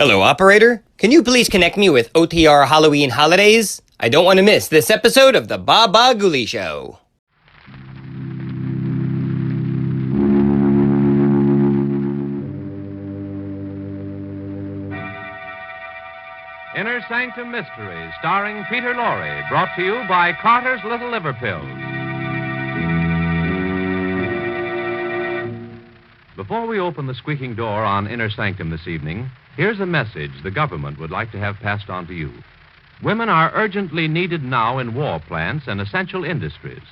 Hello, operator. Can you please connect me with OTR Halloween Holidays? I don't want to miss this episode of the Bah Ghoulie Show. Inner Sanctum Mysteries, starring Peter Lorre, brought to you by Carter's Little Liver Pills. Before we open the squeaking door on Inner Sanctum this evening, here's a message the government would like to have passed on to you. Women are urgently needed now in war plants and essential industries.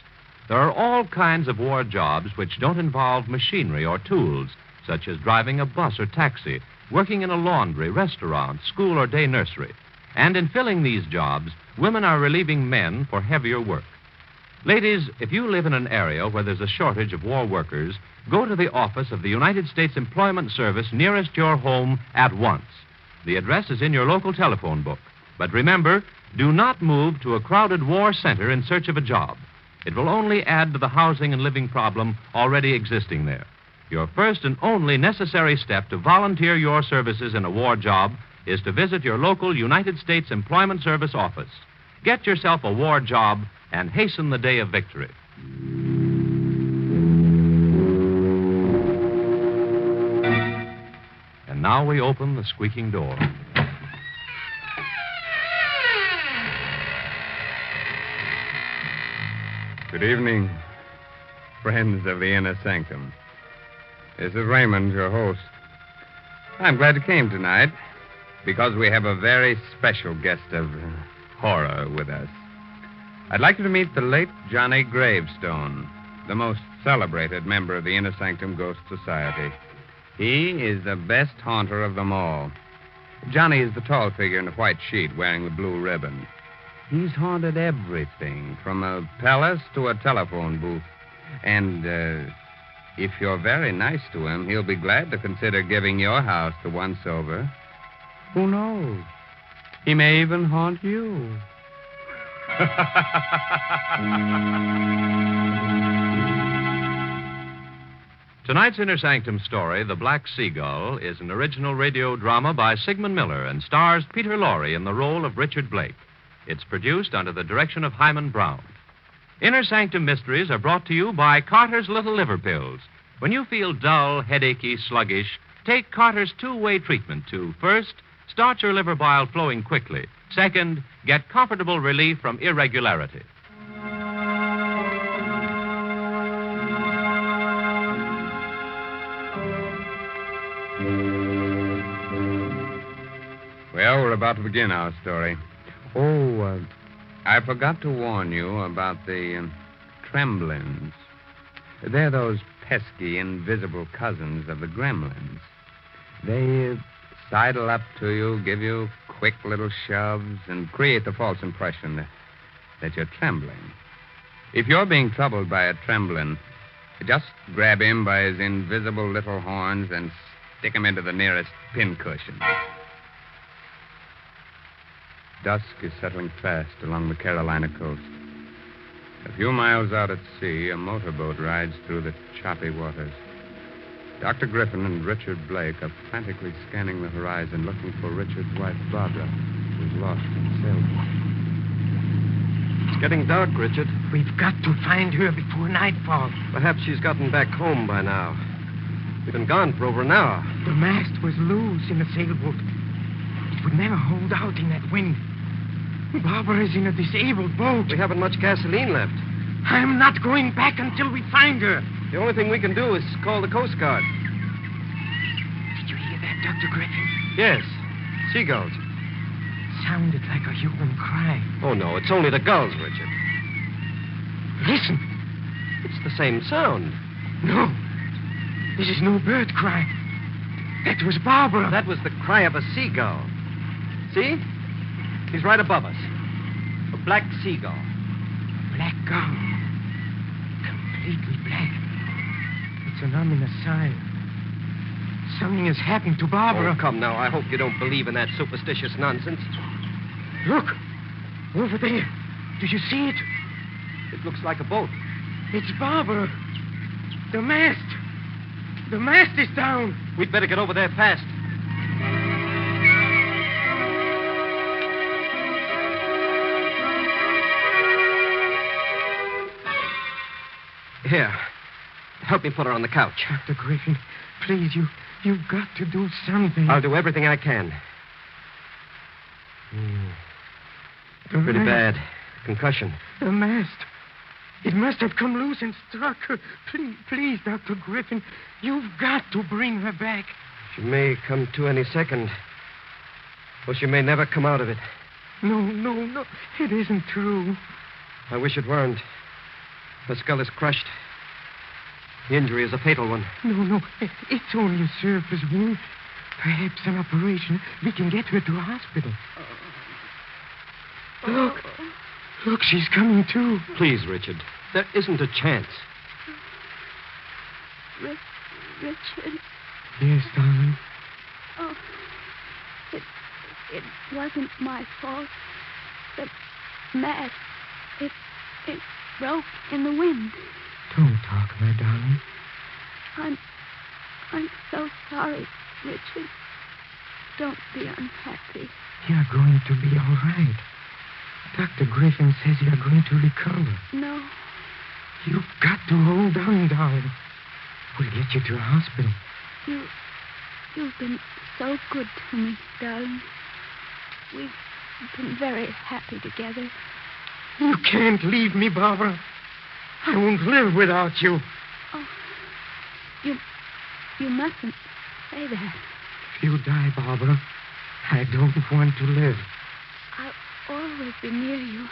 There are all kinds of war jobs which don't involve machinery or tools, such as driving a bus or taxi, working in a laundry, restaurant, school, or day nursery. And in filling these jobs, women are relieving men for heavier work. Ladies, if you live in an area where there's a shortage of war workers, go to the office of the United States Employment Service nearest your home at once. The address is in your local telephone book. But remember, do not move to a crowded war center in search of a job. It will only add to the housing and living problem already existing there. Your first and only necessary step to volunteer your services in a war job is to visit your local United States Employment Service office. Get yourself a war job and hasten the day of victory. And now we open the squeaking door. Good evening, friends of the Inner Sanctum. This is Raymond, your host. I'm glad you came tonight because we have a very special guest of horror with us. I'd like you to meet the late Johnny Gravestone, the most celebrated member of the Inner Sanctum Ghost Society. He is the best haunter of them all. Johnny is the tall figure in a white sheet wearing the blue ribbon. He's haunted everything, from a palace to a telephone booth. And if you're very nice to him, he'll be glad to consider giving your house to once over. Who knows? He may even haunt you. Tonight's Inner Sanctum story, The Black Seagull, is an original radio drama by Sigmund Miller and stars Peter Lorre in the role of Richard Blake. It's produced under the direction of Hyman Brown. Inner Sanctum Mysteries are brought to you by Carter's Little Liver Pills. When you feel dull, headachy, sluggish, take Carter's two-way treatment to, first, start your liver bile flowing quickly. Second, get comfortable relief from irregularity. Well, we're about to begin our story. I forgot to warn you about the tremblins. They're those pesky, invisible cousins of the gremlins. They sidle up to you, give you quick little shoves, and create the false impression that you're trembling. If you're being troubled by a tremblin, just grab him by his invisible little horns and stick him into the nearest pincushion. Dusk is settling fast along the Carolina coast. A few miles out at sea, a motorboat rides through the choppy waters. Dr. Griffin and Richard Blake are frantically scanning the horizon, looking for Richard's wife, Barbara, who's lost in the sailboat. It's getting dark, Richard. We've got to find her before nightfall. Perhaps she's gotten back home by now. We've been gone for over an hour. The mast was loose in the sailboat. It would never hold out in that wind. Barbara is in a disabled boat. We haven't much gasoline left. I'm not going back until we find her. The only thing we can do is call the Coast Guard. Did you hear that, Dr. Griffin? Yes. Seagulls. Sounded like a human cry. Oh, no, it's only the gulls, Richard. Listen. It's the same sound. No. This is no bird cry. That was Barbara. That was the cry of a seagull. See? He's right above us. A black seagull. Black gull. Completely black. It's an ominous sign. Something has happened to Barbara. Oh, come now. I hope you don't believe in that superstitious nonsense. Look. Over there. Do you see it? It looks like a boat. It's Barbara. The mast. The mast is down. We'd better get over there fast. Here. Help me put her on the couch. Dr. Griffin, please, you've got to do something. I'll do everything I can. Pretty bad. Concussion. The mast. It must have come loose and struck her. Please, Dr. Griffin, you've got to bring her back. She may come to any second. Or she may never come out of it. No. It isn't true. I wish it weren't. Her skull is crushed. The injury is a fatal one. No. It's only a surface wound. Perhaps an operation. We can get her to a hospital. Look, she's coming too. Please, Richard. There isn't a chance. Richard. Yes, darling. Oh, it wasn't my fault. The mast, it broke in the wind. Don't talk, my darling. I'm so sorry, Richard. Don't be unhappy. You're going to be all right. Dr. Griffin says you're going to recover. No. You've got to hold on, darling. We'll get you to a hospital. You've been so good to me, darling. We've been very happy together. You can't leave me, Barbara. I won't live without you. Oh, you mustn't say that. If you die, Barbara, I don't want to live. I'll always be near you.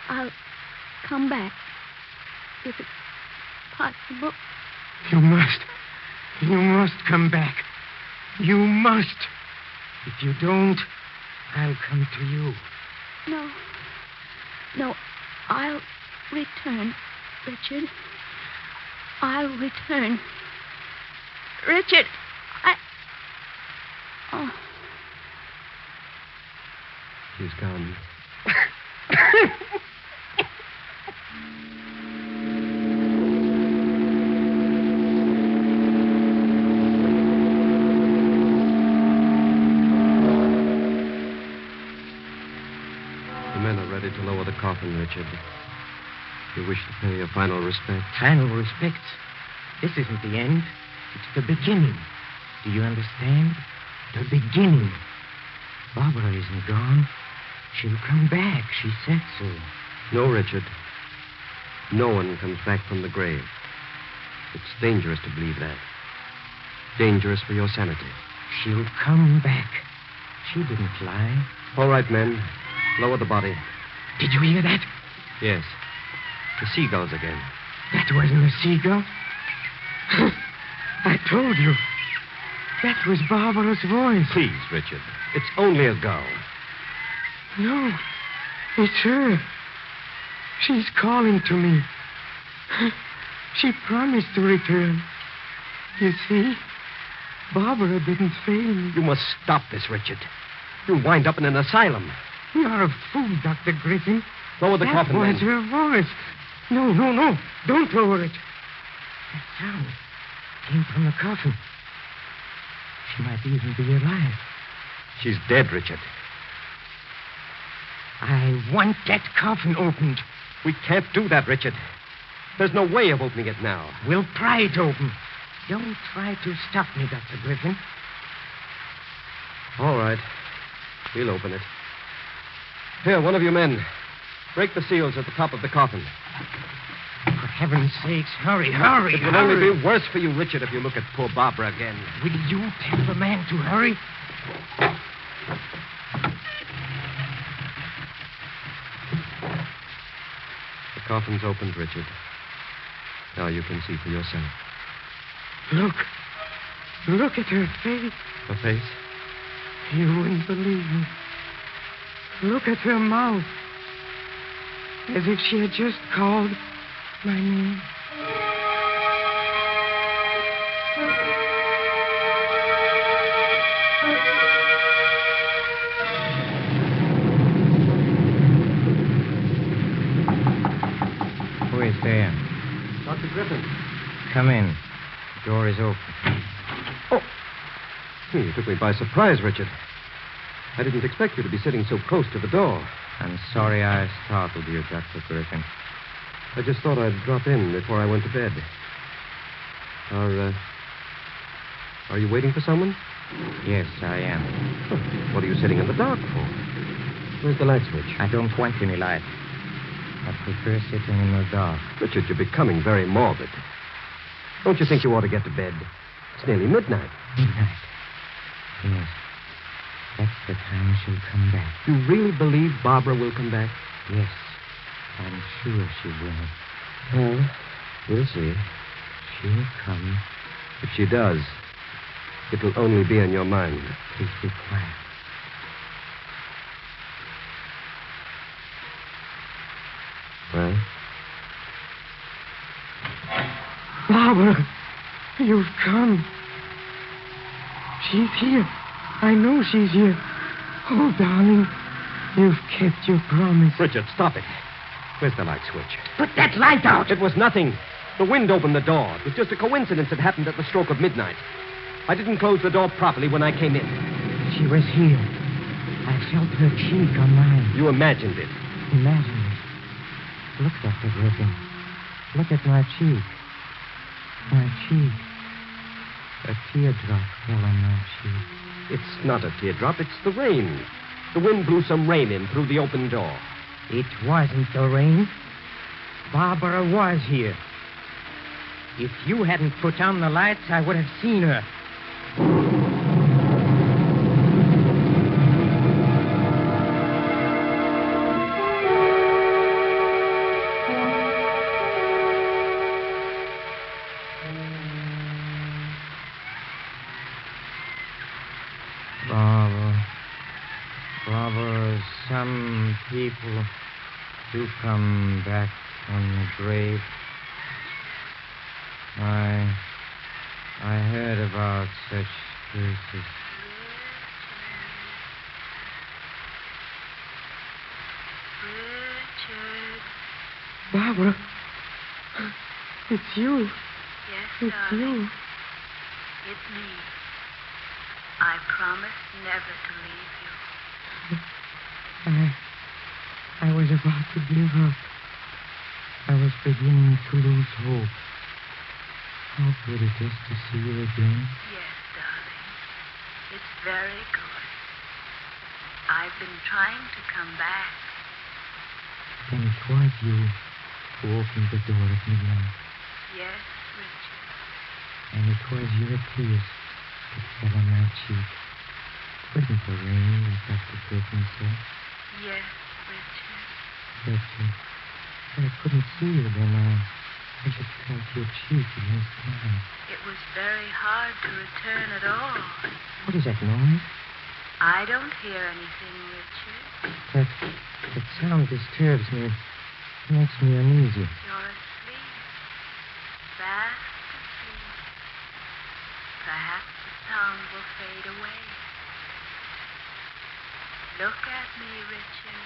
I'll come back if it's possible. You must come back. You must. If you don't, I'll come to you. No, I'll return, Richard. I'll return. Richard, Oh. He's gone. The men are ready to lower the coffin, Richard. You wish to pay your final respect? Final respects. This isn't the end. It's the beginning. Do you understand? The beginning. Barbara isn't gone. She'll come back. She said so. No, Richard. No one comes back from the grave. It's dangerous to believe that. Dangerous for your sanity. She'll come back. She didn't lie. All right, men. Lower the body. Did you hear that? Yes. The seagulls again. That wasn't a seagull. I told you. That was Barbara's voice. Please, Richard. It's only a gull. No, it's her. She's calling to me. She promised to return. You see, Barbara didn't fail me. You must stop this, Richard. You'll wind up in an asylum. You're a fool, Dr. Griffin. Lower the coffin, That men. was her voice. No. Don't lower it. That sound came from the coffin. She might even be alive. She's dead, Richard. I want that coffin opened. We can't do that, Richard. There's no way of opening it now. We'll pry it open. Don't try to stop me, Dr. Griffin. All right. We'll open it. Here, one of you men. Break the seals at the top of the coffin. For heaven's sakes, hurry. It will only be worse for you, Richard, if you look at poor Barbara again. Will you tell the man to hurry? The coffin's opened, Richard. Now you can see for yourself. Look at her face. Her face? You wouldn't believe me. Look at her mouth. As if she had just called my name. Who is there? Dr. Griffin. Come in. The door is open. Oh. You took me by surprise, Richard. I didn't expect you to be sitting so close to the door. I'm sorry I startled you, Dr. Griffin. I just thought I'd drop in before I went to bed. Are you waiting for someone? Yes, I am. What are you sitting in the dark for? Where's the light switch? I don't want any light. I prefer sitting in the dark. Richard, you're becoming very morbid. Don't you think you ought to get to bed? It's nearly midnight. Midnight. Yes. That's the time she'll come back. You really believe Barbara will come back? Yes. I'm sure she will. Well, we'll see. She'll come. If she does, it will only be in your mind. Please be quiet. Well? Barbara, you've come. She's here. I know she's here. Oh, darling, you've kept your promise. Richard, stop it. Where's the light switch? Put that light out. It was nothing. The wind opened the door. It was just a coincidence that happened at the stroke of midnight. I didn't close the door properly when I came in. She was here. I felt her cheek on mine. You imagined it. Imagine it. Look, Dr. Griffin. Look at my cheek. My cheek. A teardrop fell on my cheek. It's not a teardrop. It's the rain. The wind blew some rain in through the open door. It wasn't the rain. Barbara was here. If you hadn't put on the lights, I would have seen her. Barbara, some people do come back from the grave. I heard about such cases. Richard. Barbara, it's you. Yes, It's darling. you. It's me. I promise never to leave you. I was about to give up. I was beginning to lose hope. How good it is to see you again. Yes, darling. It's very good. I've been trying to come back. Then it was you who opened the door at midnight. Yes, Richard. And it was your tears that fell on my cheek. Wasn't the rain, as Dr. Griffin said? Yes, Richard. But I couldn't see you then. I just felt your cheek against mine. It was very hard to return at all. What is that noise? I don't hear anything, Richard. That sound disturbs me. It makes me uneasy. You're asleep. Fast asleep. Perhaps the sound will fade away. Look at me, Richard.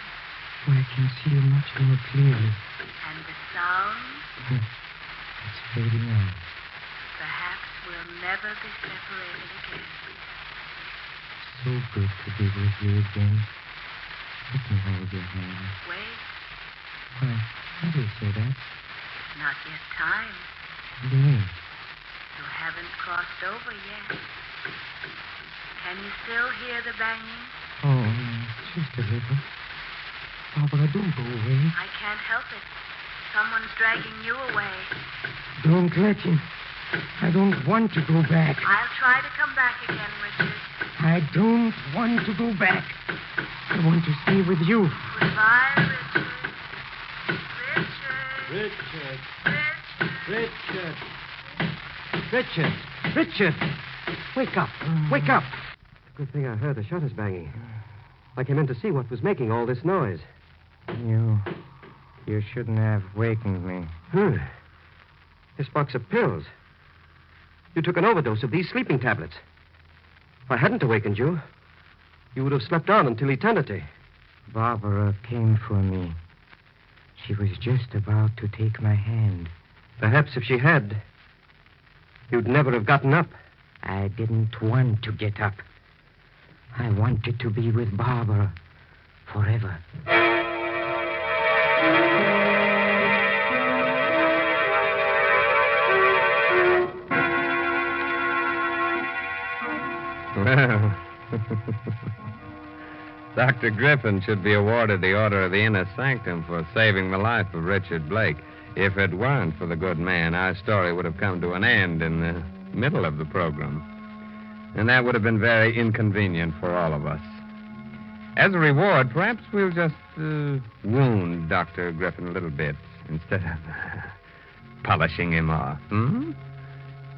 Oh, I can see you much more clearly. And the sound, It's fading out. perhaps we'll never be separated again. So good to be with you again. Let me hold your hand. Wait, Why do you say that? not yet time. What do you mean? You haven't crossed over yet. Can you still hear the banging? Oh, just a little. Barbara, don't go away. I can't help it. Someone's dragging you away. Don't let him. I don't want to go back. I'll try to come back again, Richard. I don't want to go back. I want to stay with you. Goodbye, Richard. Richard. Richard! Richard! Wake up! Wake up! Good thing I heard the shutters banging. I came in to see what was making all this noise. You shouldn't have wakened me. This box of pills. You took an overdose of these sleeping tablets. If I hadn't awakened you, you would have slept on until eternity. Barbara came for me. She was just about to take my hand. Perhaps if she had, you'd never have gotten up. I didn't want to get up. I wanted to be with Barbara forever. Dr. Griffin should be awarded the Order of the Inner Sanctum for saving the life of Richard Blake. If it weren't for the good man, our story would have come to an end in the middle of the program. And that would have been very inconvenient for all of us. As a reward, perhaps we'll just wound Dr. Griffin a little bit instead of polishing him off.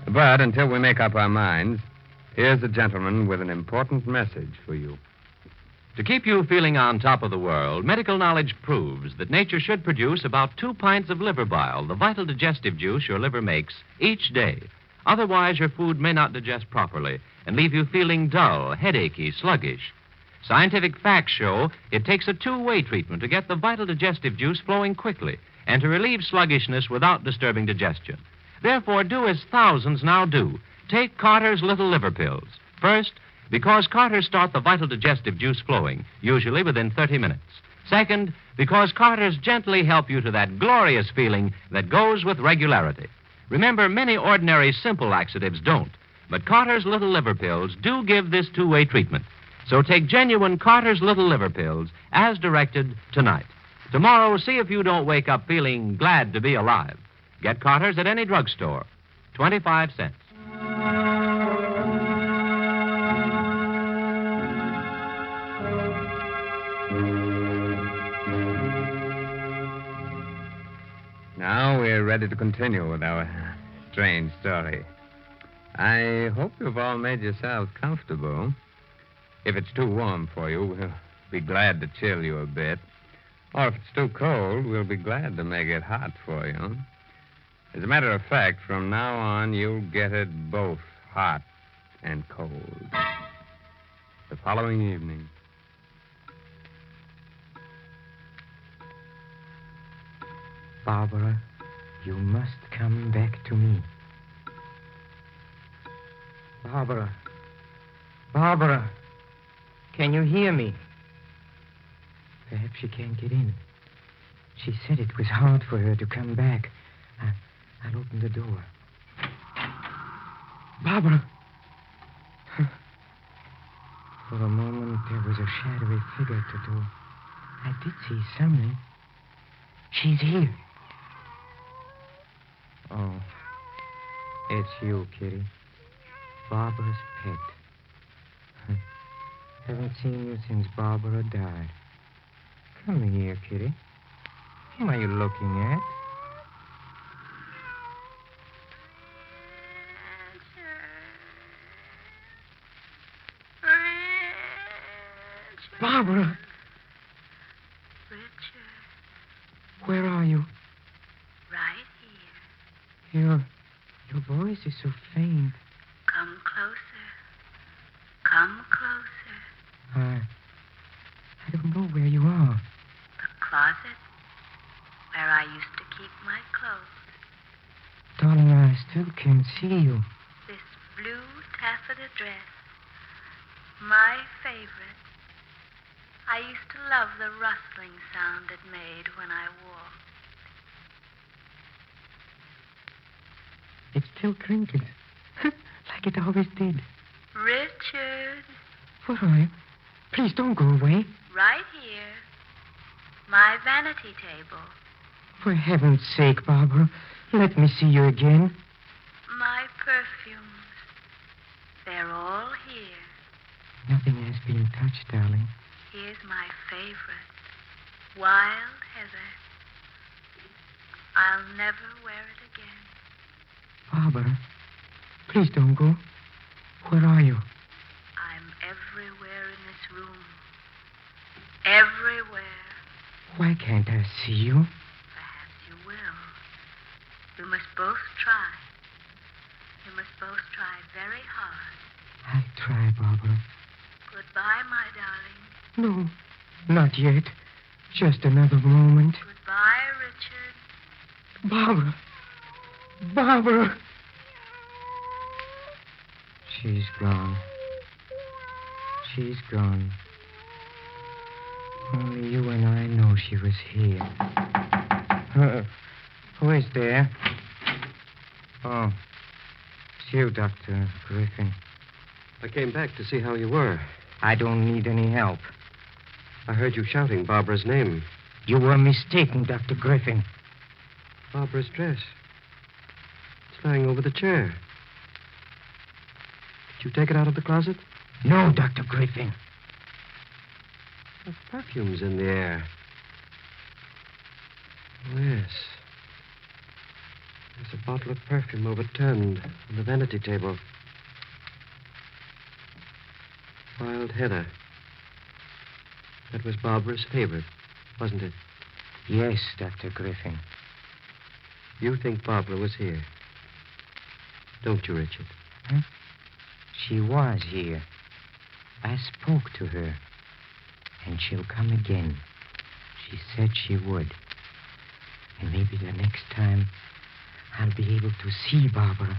But until we make up our minds, here's a gentleman with an important message for you. To keep you feeling on top of the world, medical knowledge proves that nature should produce about 2 pints of liver bile, the vital digestive juice your liver makes, each day. Otherwise, your food may not digest properly and leave you feeling dull, headachy, sluggish. Scientific facts show it takes a 2-way treatment to get the vital digestive juice flowing quickly and to relieve sluggishness without disturbing digestion. Therefore, do as thousands now do. Take Carter's Little Liver Pills. First, because Carter's start the vital digestive juice flowing, usually within 30 minutes. Second, because Carter's gently help you to that glorious feeling that goes with regularity. Remember, many ordinary simple laxatives don't, but Carter's Little Liver Pills do give this 2-way treatment. So take genuine Carter's Little Liver Pills as directed tonight. Tomorrow, see if you don't wake up feeling glad to be alive. Get Carter's at any drugstore. 25 cents. Now we're ready to continue with our strange story. I hope you've all made yourselves comfortable. If it's too warm for you, we'll be glad to chill you a bit. Or if it's too cold, we'll be glad to make it hot for you. As a matter of fact, from now on, you'll get it both hot and cold. The following evening. Barbara, you must come back to me. Barbara. Barbara. Can you hear me? Perhaps she can't get in. She said it was hard for her to come back. I'll open the door. Barbara. For a moment, there was a shadowy figure at the door. I did see something. She's here. Oh, it's you, Kitty. Barbara's pet. Haven't seen you since Barbara died. Come here, Kitty. Whom are you looking at? Barbara! Richard. Where are you? Right here. Your voice is so faint. Come closer. Come closer. I don't know where you are. The closet where I used to keep my clothes. Darling, I still can't see you. This blue taffeta dress. My favorite. I used to love the rustling sound it made when I walked. It still crinkles. Like it always did. Richard. Where are you? Please don't go away. Right here. My vanity table. For heaven's sake, Barbara, let me see you again. My perfumes. They're all here. Nothing has been touched, darling. Here's my favorite. Wild heather. I'll never wear it again. Barbara, please don't go. Where are you? I'm everywhere in this room. Everywhere. Why can't I see you? Perhaps you will. We must both try. We must both try very hard. I'll try, Barbara. Goodbye, my darling. No, not yet. Just another moment. Goodbye, Richard. Barbara. Barbara. She's gone. She's gone. Only you and I know she was here. Who is there? Oh, it's you, Dr. Griffin. I came back to see how you were. I don't need any help. I heard you shouting Barbara's name. You were mistaken, Dr. Griffin. Barbara's dress. It's lying over the chair. Did you take it out of the closet? No, Dr. Griffin. The perfume's in the air. Oh, yes. There's a bottle of perfume overturned on the vanity table. Wild heather. That was Barbara's favorite, wasn't it? Yes, Dr. Griffin. You think Barbara was here? Don't you, Richard? Huh? She was here. I spoke to her. And she'll come again. She said she would. And maybe the next time I'll be able to see Barbara.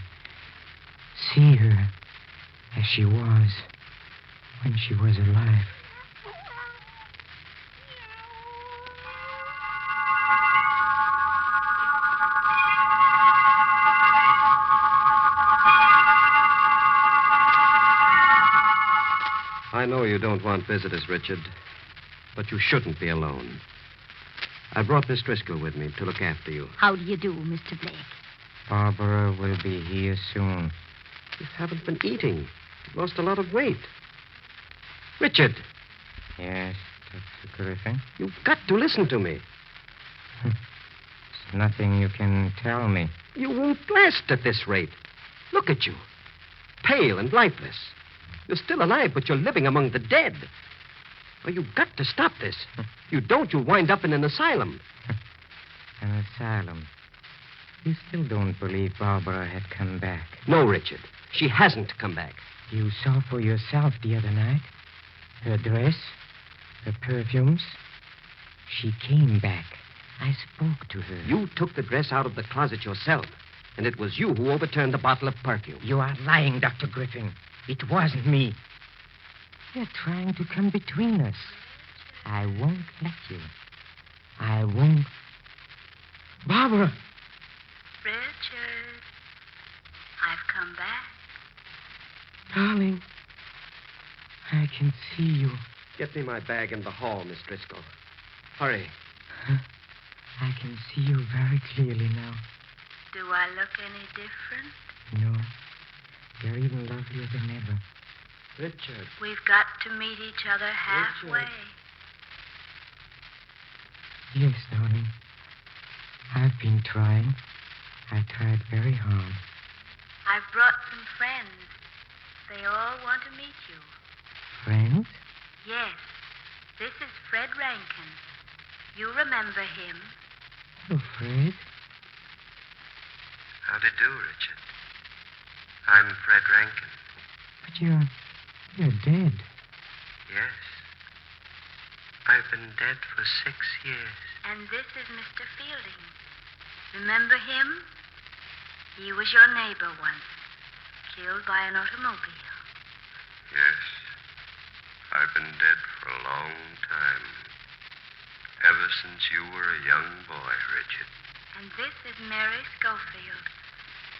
See her as she was when she was alive. I know you don't want visitors, Richard, but you shouldn't be alone. I brought Miss Driscoll with me to look after you. How do you do, Mr. Blake? Barbara will be here soon. You haven't been eating. You've lost a lot of weight. Richard, Yes, Dr. Griffin? you've got to listen to me. There's nothing you can tell me. You won't last at this rate. Look at you. Pale and lifeless. You're still alive, but you're living among the dead. Well, you've got to stop this. You don't, you'll wind up in an asylum. An asylum. You still don't believe Barbara had come back. No, Richard. She hasn't come back. You saw for yourself the other night. Her dress, her perfumes. She came back. I spoke to her. You took the dress out of the closet yourself, and it was you who overturned the bottle of perfume. You are lying, Dr. Griffin. It wasn't me. You're trying to come between us. I won't let you. I won't. Barbara! Richard, I've come back. Darling, I can see you. Get me my bag in the hall, Miss Driscoll. Hurry. I can see you very clearly now. Do I look any different? No, you're even lovelier than ever. Richard. We've got to meet each other halfway. Yes, darling. I've been trying. I tried very hard. I've brought some friends. They all want to meet you. Friends? Yes. This is Fred Rankin. You remember him? Oh, Fred. How do you do, Richard? I'm Fred Rankin. But you're dead. Yes. I've been dead for 6 years. And this is Mr. Fielding. Remember him? He was your neighbor once, killed by an automobile. Yes. I've been dead for a long time. Ever since you were a young boy, Richard. And this is Mary Schofield,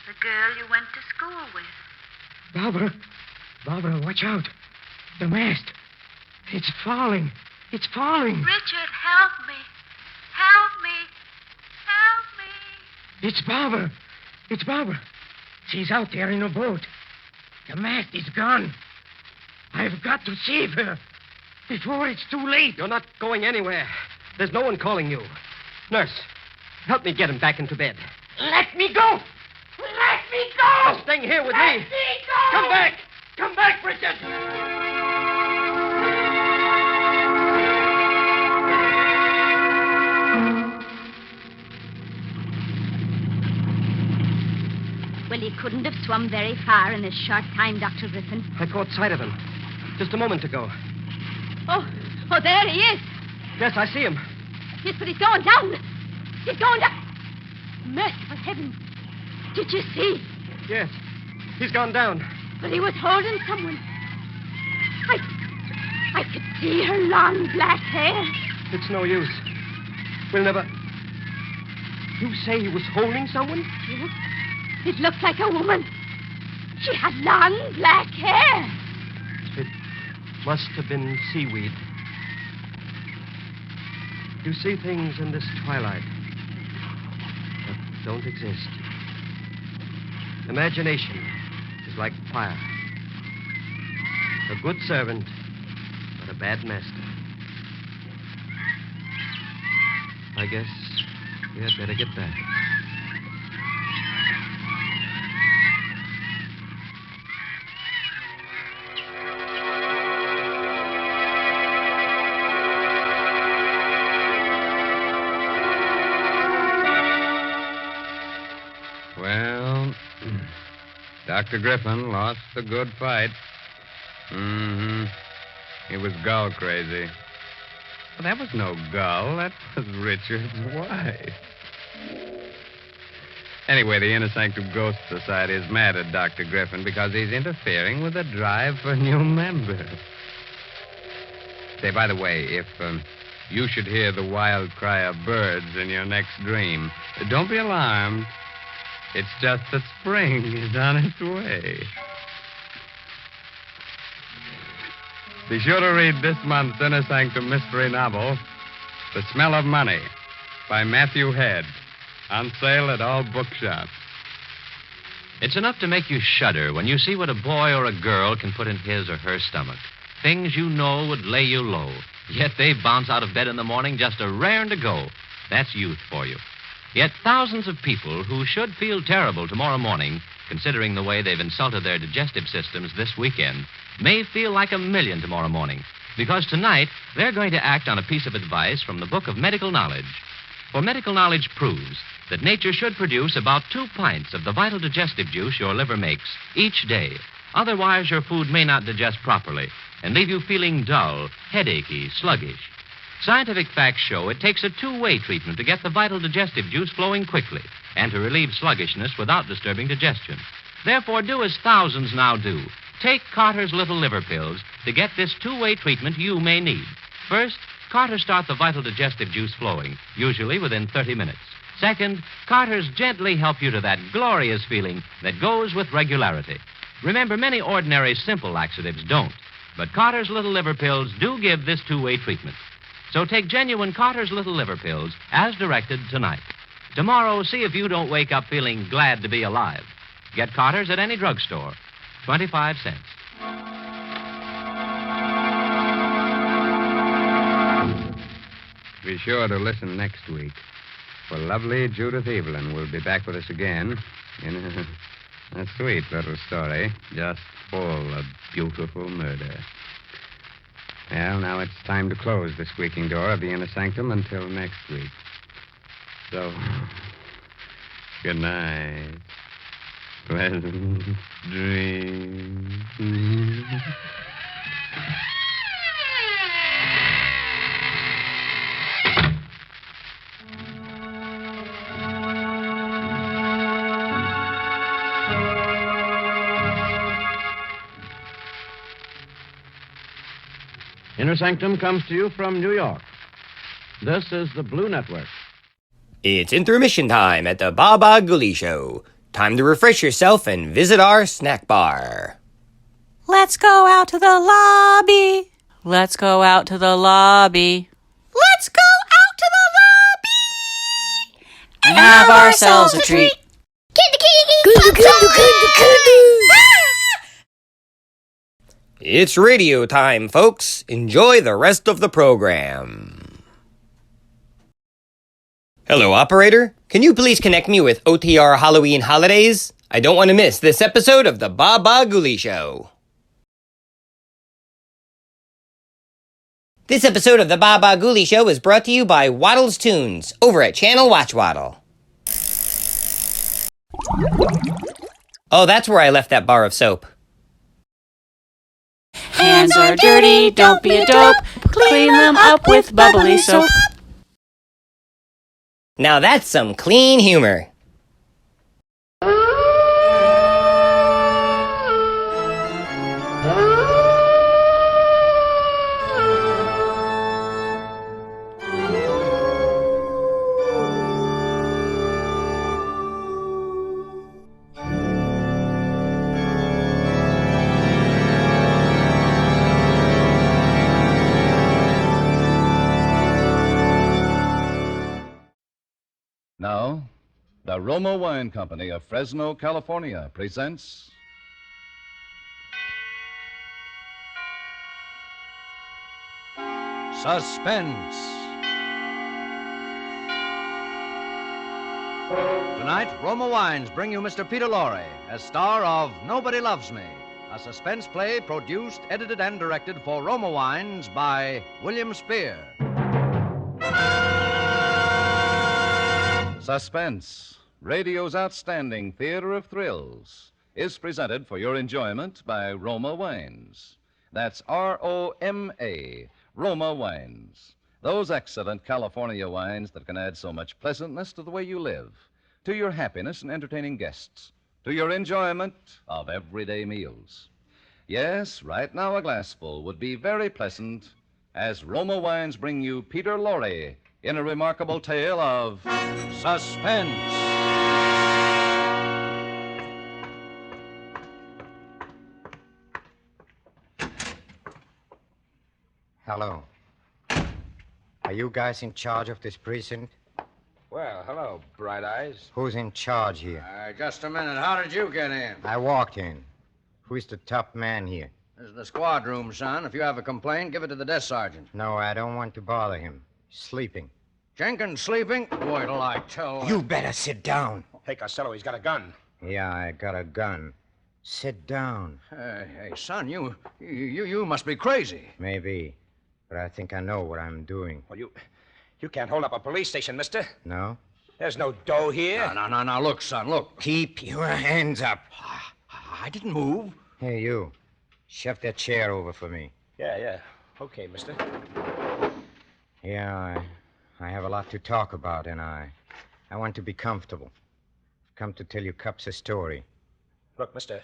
the girl you went to school with. Barbara. Barbara, watch out. The mast. It's falling. It's falling. Richard, help me. Help me. Help me. It's Barbara. It's Barbara. She's out there in a boat. The mast is gone. I've got to save her before it's too late. You're not going anywhere. There's no one calling you. Nurse, help me get him back into bed. Let me go. Let me go. You're staying here with Let me. me go. Come back. Come back, Richard. Well, he couldn't have swum very far in a short time, Dr. Griffin. I caught sight of him just a moment ago. Oh, there he is. Yes, I see him. Yes, but he's going down. He's going down. Merciful heavens. Did you see? Yes, he's gone down. But he was holding someone. I could see her long black hair. It's no use. We'll never... You say he was holding someone? Yes. It looked like a woman. She had long black hair. Must have been seaweed. You see things in this twilight that don't exist. Imagination is like fire. A good servant, but a bad master. I guess we had better get back. Well, Dr. Griffin lost the good fight. He was gull crazy. But that was no gull. That was Richard's wife. Anyway, the Inner Sanctum Ghost Society is mad at Dr. Griffin because he's interfering with the drive for new members. Say, by the way, if you should hear the wild cry of birds in your next dream, don't be alarmed. It's just that spring is on its way. Be sure to read this month's Inner Sanctum mystery novel, The Smell of Money, by Matthew Head, on sale at all bookshops. It's enough to make you shudder when you see what a boy or a girl can put in his or her stomach. Things you know would lay you low, yet they bounce out of bed in the morning just a raring to go. That's youth for you. Yet thousands of people who should feel terrible tomorrow morning, considering the way they've insulted their digestive systems this weekend, may feel like a million tomorrow morning, because tonight they're going to act on a piece of advice from the Book of Medical Knowledge. For medical knowledge proves that nature should produce about 2 pints of the vital digestive juice your liver makes each day. Otherwise, your food may not digest properly and leave you feeling dull, headachy, sluggish. Scientific facts show it takes a 2-way treatment to get the vital digestive juice flowing quickly and to relieve sluggishness without disturbing digestion. Therefore, do as thousands now do. Take Carter's Little Liver Pills to get this 2-way treatment you may need. First, Carter starts the vital digestive juice flowing, usually within 30 minutes. Second, Carter's gently help you to that glorious feeling that goes with regularity. Remember, many ordinary simple laxatives don't, but Carter's Little Liver Pills do give this 2-way treatment. So take genuine Carter's Little Liver Pills as directed tonight. Tomorrow, see if you don't wake up feeling glad to be alive. Get Carter's at any drugstore. 25 cents. Be sure to listen next week, for lovely Judith Evelyn will be back with us again in a sweet little story just full of beautiful murder. Well, now it's time to close the squeaking door of the Inner Sanctum until next week. So, good night. Pleasant dreams. Inner Sanctum comes to you from New York. This is the Blue Network. It's intermission time at the Bah Ghoulie Show. Time to refresh yourself and visit our snack bar. Let's go out to the lobby. Let's go out to the lobby. Let's go out to the lobby and have ourselves a treat. It's radio time, folks. Enjoy the rest of the program. Hello, operator. Can you please connect me with OTR Halloween Holidays? I don't want to miss this episode of the Bah Ghoulie Show. This episode of the Bah Ghoulie Show is brought to you by Waddle's Tunes over at Channel Watchwaddle. Oh, that's where I left that bar of soap. Hands are dirty, don't be a dope. Clean them up with bubbly soap. Now that's some clean humor. Now, the Roma Wine Company of Fresno, California presents Suspense. Tonight, Roma Wines bring you Mr. Peter Lorre as star of Nobody Loves Me, a suspense play produced, edited, and directed for Roma Wines by William Spear. Suspense, radio's outstanding theater of thrills, is presented for your enjoyment by Roma Wines. That's R-O-M-A, Roma Wines. Those excellent California wines that can add so much pleasantness to the way you live, to your happiness in entertaining guests, to your enjoyment of everyday meals. Yes, right now a glassful would be very pleasant as Roma Wines bring you Peter Lorre in a remarkable tale of suspense. Hello. Are you guys in charge of this precinct? Well, hello, Bright Eyes. Who's in charge here? Just a minute. How did you get in? I walked in. Who's the top man here? This is the squad room, son. If you have a complaint, give it to the desk sergeant. No, I don't want to bother him. He's sleeping. Jenkins sleeping? Boy, till I tell... You better sit down. Hey, Costello, he's got a gun. Yeah, I got a gun. Sit down. Hey, son, you must be crazy. Maybe. But I think I know what I'm doing. Well, you can't hold up a police station, mister. No? There's no dough here. No. Look, son, look. Keep your hands up. I didn't move. Hey, you. Shove that chair over for me. Yeah. Okay, mister. Yeah, I have a lot to talk about, and I want to be comfortable. I've come to tell you cops a story. Look, mister,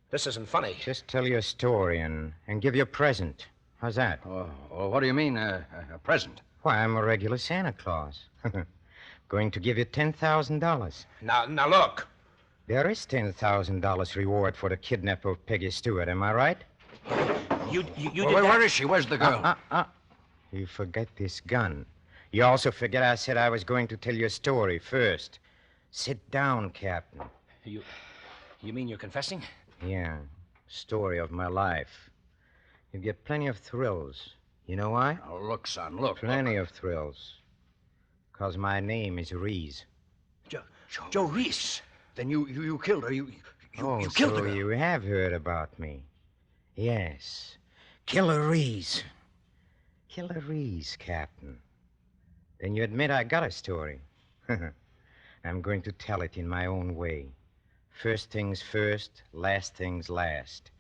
this isn't funny. Just tell you a story and give you a present. How's that? Oh, what do you mean, a present? Why, I'm a regular Santa Claus. Going to give you $10,000. Now, look. There is $10,000 reward for the kidnapper of Peggy Stewart, am I right? You Where is she? Where's the girl? You forget this gun. You also forget I said I was going to tell you a story first. Sit down, Captain. You mean you're confessing? Yeah. Story of my life. You get plenty of thrills. You know why? Oh, look, son, look. Plenty of thrills. Because my name is Reese. Joe Reese. Then you killed her. You killed so her. You have heard about me. Yes. Killer Reese. Killer Reese, Captain. Then you admit I got a story. I'm going to tell it in my own way. First things first, last things last.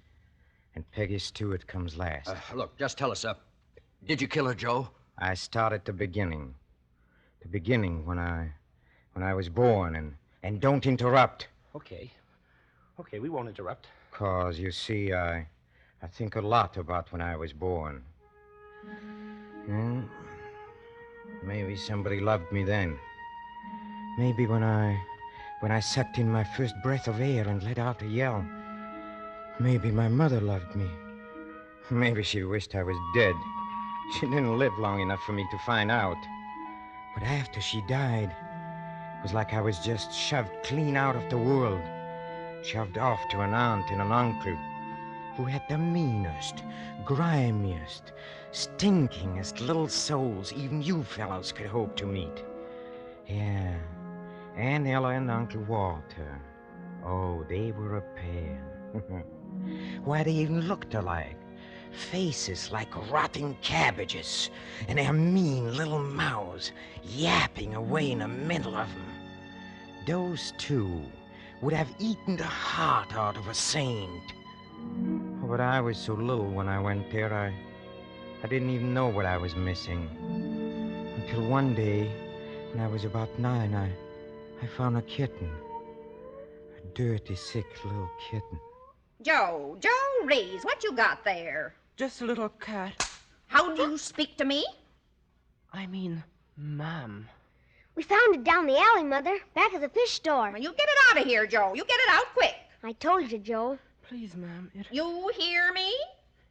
And Peggy Stewart comes last. Look, just tell us, did you kill her, Joe? I start at the beginning. The beginning when I was born, and don't interrupt. Okay, we won't interrupt. 'Cause, you see, I think a lot about when I was born. Maybe somebody loved me then. Maybe when I sucked in my first breath of air and let out a yell. Maybe my mother loved me. Maybe she wished I was dead. She didn't live long enough for me to find out. But after she died, it was like I was just shoved clean out of the world. Shoved off to an aunt and an uncle who had the meanest, grimiest, stinkingest little souls even you fellows could hope to meet. Yeah, Aunt Ella and Uncle Walter. Oh, they were a pair. Why, they even looked alike. Faces like rotting cabbages, and their mean little mouths yapping away in the middle of them. Those two would have eaten the heart out of a saint. But I was so little when I went there, I didn't even know what I was missing. Until one day, when I was about 9, I found a kitten. A dirty, sick little kitten. Joe Reese, what you got there? Just a little cat. How do you speak to me? I mean, Mom. We found it down the alley, Mother, back of the fish store. Now, you get it out of here, Joe. You get it out quick. I told you, Joe. Please, Ma'am, You hear me?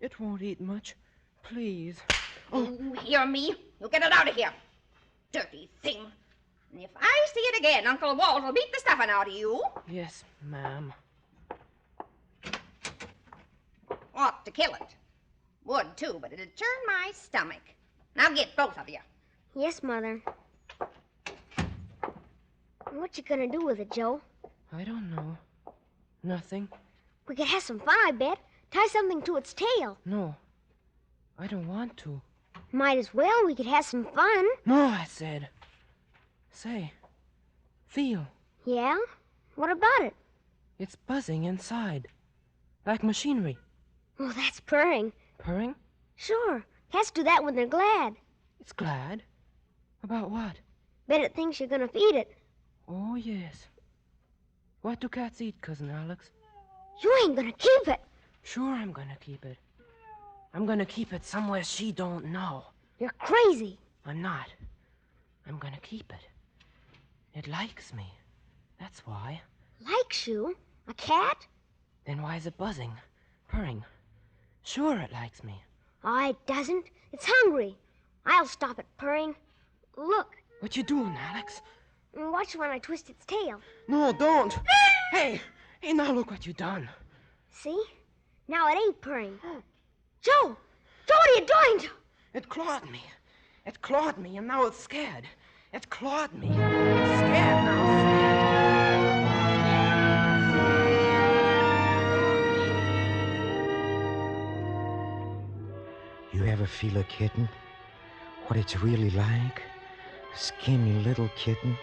It won't eat much. Please. You hear me? You get it out of here. Dirty thing. And if I see it again, Uncle Walt will beat the stuffing out of you. Yes, ma'am. Ought to kill it. Would, too, but it'd turn my stomach. Now get both of you. Yes, Mother. What you gonna do with it, Joe? I don't know. Nothing. We could have some fun, I bet. Tie something to its tail. No. I don't want to. Might as well. We could have some fun. No, I said. Say. Feel. Yeah? What about it? It's buzzing inside. Like machinery. Oh, that's purring. Purring? Sure. Cats do that when they're glad. It's glad? About what? Bet it thinks you're gonna feed it. Oh, yes. What do cats eat, Cousin Alex? You ain't gonna keep it. Sure I'm gonna keep it. I'm gonna keep it somewhere she don't know. You're crazy. I'm not. I'm gonna keep it. It likes me. That's why. Likes you? A cat? Then why is it buzzing? Purring? Sure it likes me. Oh, it doesn't. It's hungry. I'll stop it purring. Look. What you doing, Alex? Watch when I twist its tail. No, don't. Hey, now look what you done. See? Now it ain't purring. Joe! Joe, what are you doing? It clawed me. It clawed me, and now it's scared. It clawed me. It's scared now. You ever feel a kitten? What it's really like? A skinny little kitten?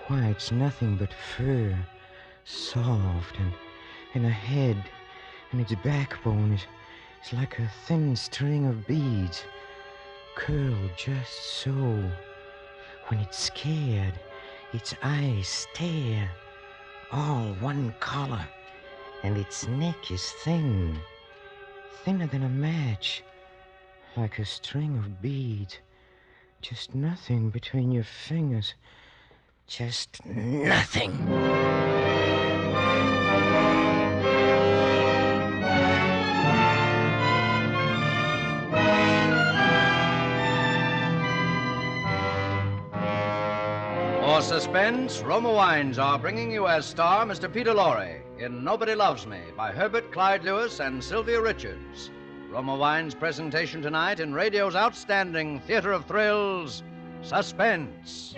Why, it's nothing but fur. Soft and a head. And its backbone is like a thin string of beads. Curled just so. When it's scared, its eyes stare. All one color. And its neck is thin. Thinner than a match. Like a string of beads. Just nothing between your fingers. Just nothing. For Suspense, Roma Wines are bringing you as star Mr. Peter Lorre in Nobody Loves Me by Herbert Clyde Lewis and Sylvia Richards. Roma Wines' presentation tonight in radio's outstanding theater of thrills, Suspense.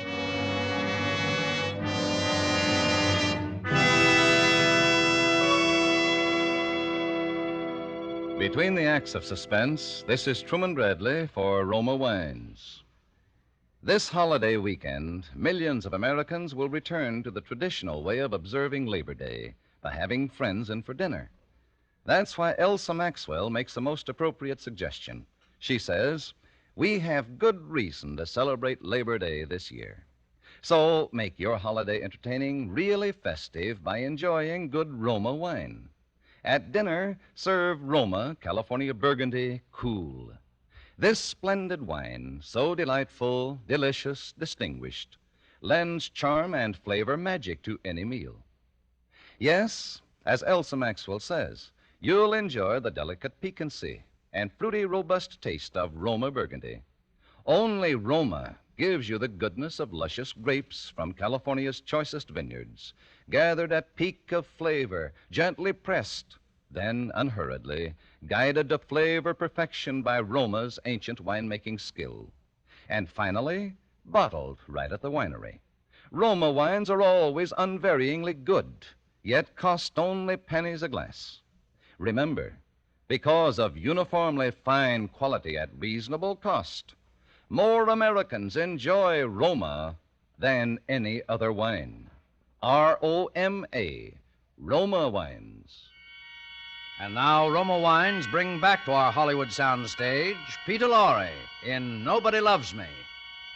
Between the acts of Suspense, this is Truman Bradley for Roma Wines. This holiday weekend, millions of Americans will return to the traditional way of observing Labor Day by having friends in for dinner. That's why Elsa Maxwell makes the most appropriate suggestion. She says, we have good reason to celebrate Labor Day this year. So make your holiday entertaining really festive by enjoying good Roma wine. At dinner, serve Roma California Burgundy Cool. This splendid wine, so delightful, delicious, distinguished, lends charm and flavor magic to any meal. Yes, as Elsa Maxwell says, you'll enjoy the delicate piquancy and fruity, robust taste of Roma Burgundy. Only Roma gives you the goodness of luscious grapes from California's choicest vineyards, gathered at peak of flavor, gently pressed, then unhurriedly, guided to flavor perfection by Roma's ancient winemaking skill. And finally, bottled right at the winery. Roma wines are always unvaryingly good, yet cost only pennies a glass. Remember, because of uniformly fine quality at reasonable cost, more Americans enjoy Roma than any other wine. R-O-M-A, Roma Wines. And now Roma Wines bring back to our Hollywood soundstage Peter Lorre in Nobody Loves Me,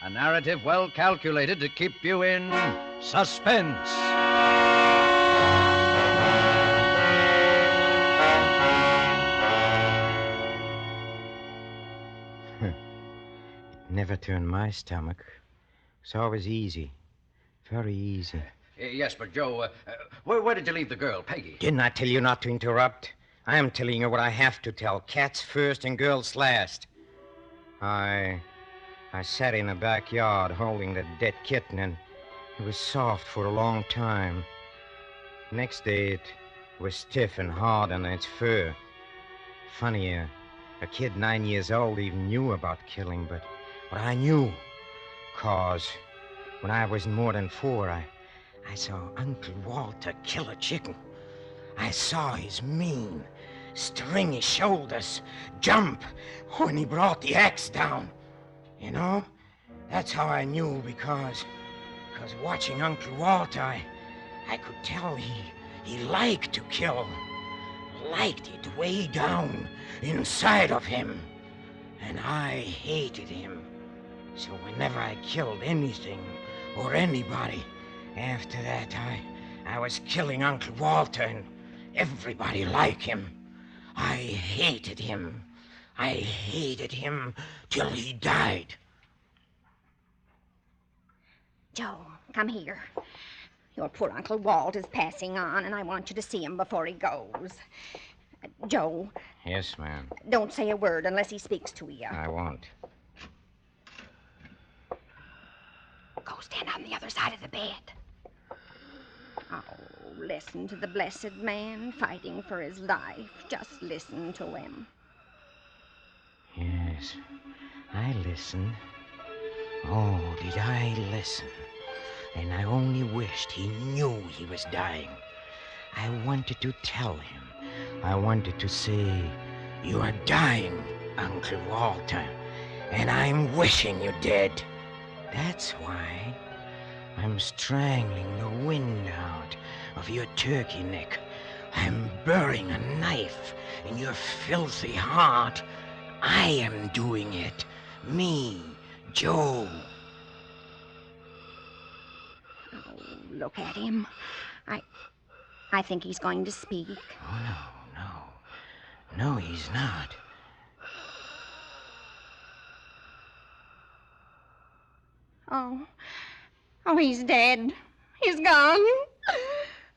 a narrative well calculated to keep you in suspense. It never turned my stomach. It's always easy. Very easy. Yes, but Joe, where did you leave the girl, Peggy? Didn't I tell you not to interrupt? I am telling you what I have to tell. Cats first and girls last. I I sat in the backyard holding the dead kitten, and it was soft for a long time. Next day, it was stiff and hard under its fur. Funny, a kid 9 years old even knew about killing, but I knew. 'Cause when I was more than 4, I saw Uncle Walter kill a chicken. I saw his mean, stringy shoulders jump when he brought the axe down. You know, that's how I knew, because watching Uncle Walter, I could tell he liked to kill. Liked it way down inside of him. And I hated him. So whenever I killed anything or anybody, after that, I was killing Uncle Walter and everybody like him. I hated him. I hated him till he died. Joe, come here. Your poor Uncle Walt is passing on, and I want you to see him before he goes. Joe. Yes, ma'am. Don't say a word unless he speaks to you. I won't. Go stand on the other side of the bed. Oh, listen to the blessed man fighting for his life. Just listen to him. Yes, I listened. Oh, did I listen? And I only wished he knew he was dying. I wanted to tell him. I wanted to say, "You are dying, Uncle Walter, and I'm wishing you dead." That's why I'm strangling the wind out of your turkey neck. I'm burying a knife in your filthy heart. I am doing it. Me, Joe. Oh, look at him. I think he's going to speak. Oh, no, he's not. Oh, he's dead. He's gone.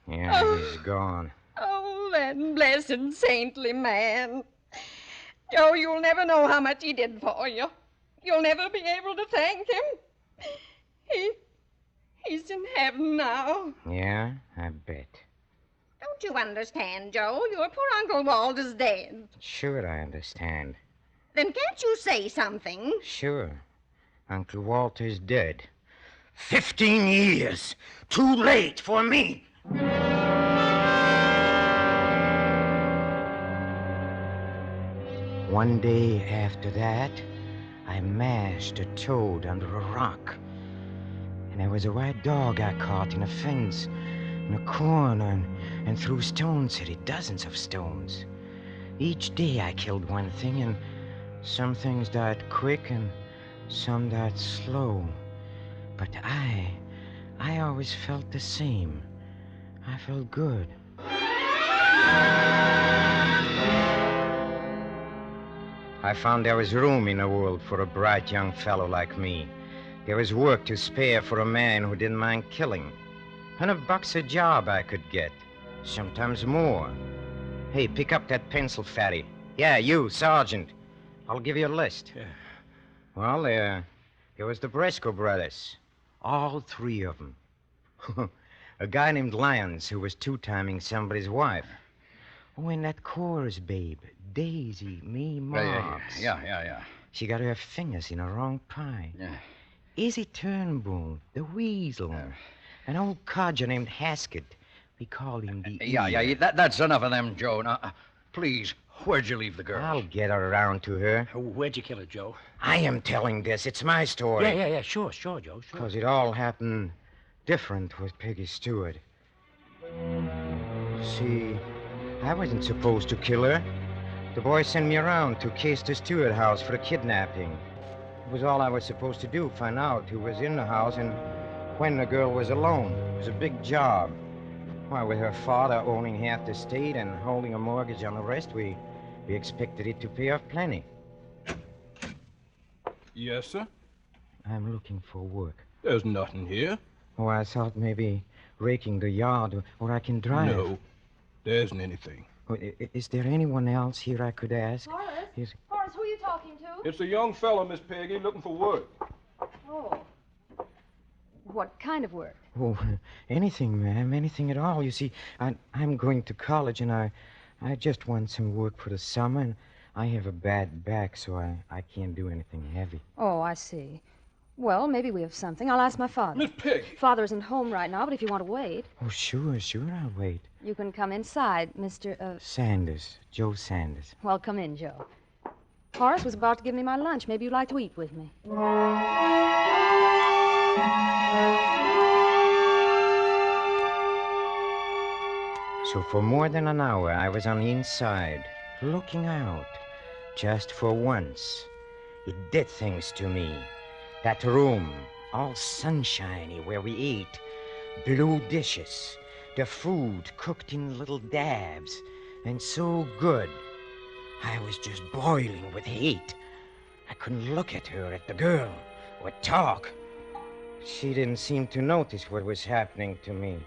Yeah, he's gone. Oh, that blessed saintly man. Joe, you'll never know how much he did for you. You'll never be able to thank him. He's in heaven now. Yeah, I bet. Don't you understand, Joe? Your poor Uncle Walt is dead. Sure, I understand. Then can't you say something? Sure. Uncle Walter's dead. 15 years. Too late for me. One day after that, I mashed a toad under a rock. And there was a white dog I caught in a fence in a corner and threw stones at it, dozens of stones. Each day I killed one thing, and some things died quick and some died slow. But I always felt the same. I felt good. I found there was room in the world for a bright young fellow like me. There was work to spare for a man who didn't mind killing. $100 a job I could get, sometimes more. Hey, pick up that pencil, fatty. Yeah, you, Sergeant. I'll give you a list. Yeah. Well, there was the Bresco brothers. All 3 of them. A guy named Lyons who was 2-timing somebody's wife. Oh, and that chorus babe, Daisy Mae Marks. Yeah. She got her fingers in a wrong pie. Yeah. Izzy Turnbull, the weasel. An old codger named Haskett. We call him the... Yeah, that's enough of them, Joe. Now, please, where'd you leave the girl? I'll get her around to her. Where'd you kill her, Joe? I am telling this. It's my story. Yeah, sure, Joe, sure. Because it all happened different with Peggy Stewart. See, I wasn't supposed to kill her. The boy sent me around to case the Stewart house for a kidnapping. It was all I was supposed to do, find out who was in the house and when the girl was alone. It was a big job. Why, with her father owning half the state and holding a mortgage on the rest, we expected it to pay off plenty. Yes, sir? I'm looking for work. There's nothing here. Oh, I thought maybe raking the yard, or I can drive. No, there isn't anything. Oh, is there anyone else here I could ask? Horace? Horace, who are you talking to? It's a young fellow, Miss Peggy, looking for work. Oh. What kind of work? Oh, anything, ma'am, anything at all. You see, I'm going to college, and I just want some work for the summer, and I have a bad back, so I can't do anything heavy. Oh, I see. Well, maybe we have something. I'll ask my father. Miss Peggy. Father isn't home right now, but if you want to wait. Oh, sure, I'll wait. You can come inside, Mr. Sanders, Joe Sanders. Well, come in, Joe. Horace was about to give me my lunch. Maybe you'd like to eat with me. So for more than an hour, I was on the inside, looking out, just for once. It did things to me. That room, all sunshiny where we ate, blue dishes, the food cooked in little dabs, and so good. I was just boiling with hate. I couldn't look at her, at the girl, or talk. She didn't seem to notice what was happening to me.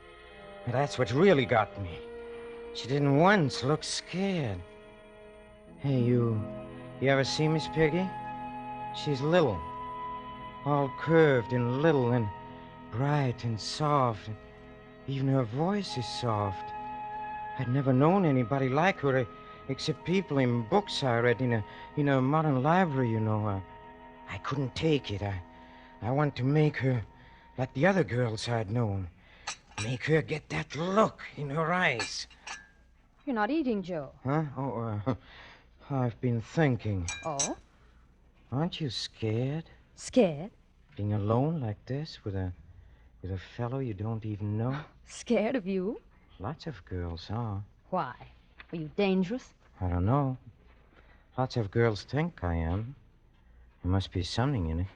And that's what really got me. She didn't once look scared. Hey, you ever see Miss Peggy? She's little, all curved and little and bright and soft. Even her voice is soft. I'd never known anybody like her, except people in books I read in a modern library, you know. I couldn't take it. I want to make her like the other girls I'd known. Make her get that look in her eyes. You're not eating, Joe. Huh? Oh, I've been thinking. Oh? Aren't you scared? Scared? Being alone like this with a fellow you don't even know? Scared of you? Lots of girls are. Why? Are you dangerous? I don't know. Lots of girls think I am. There must be something in it.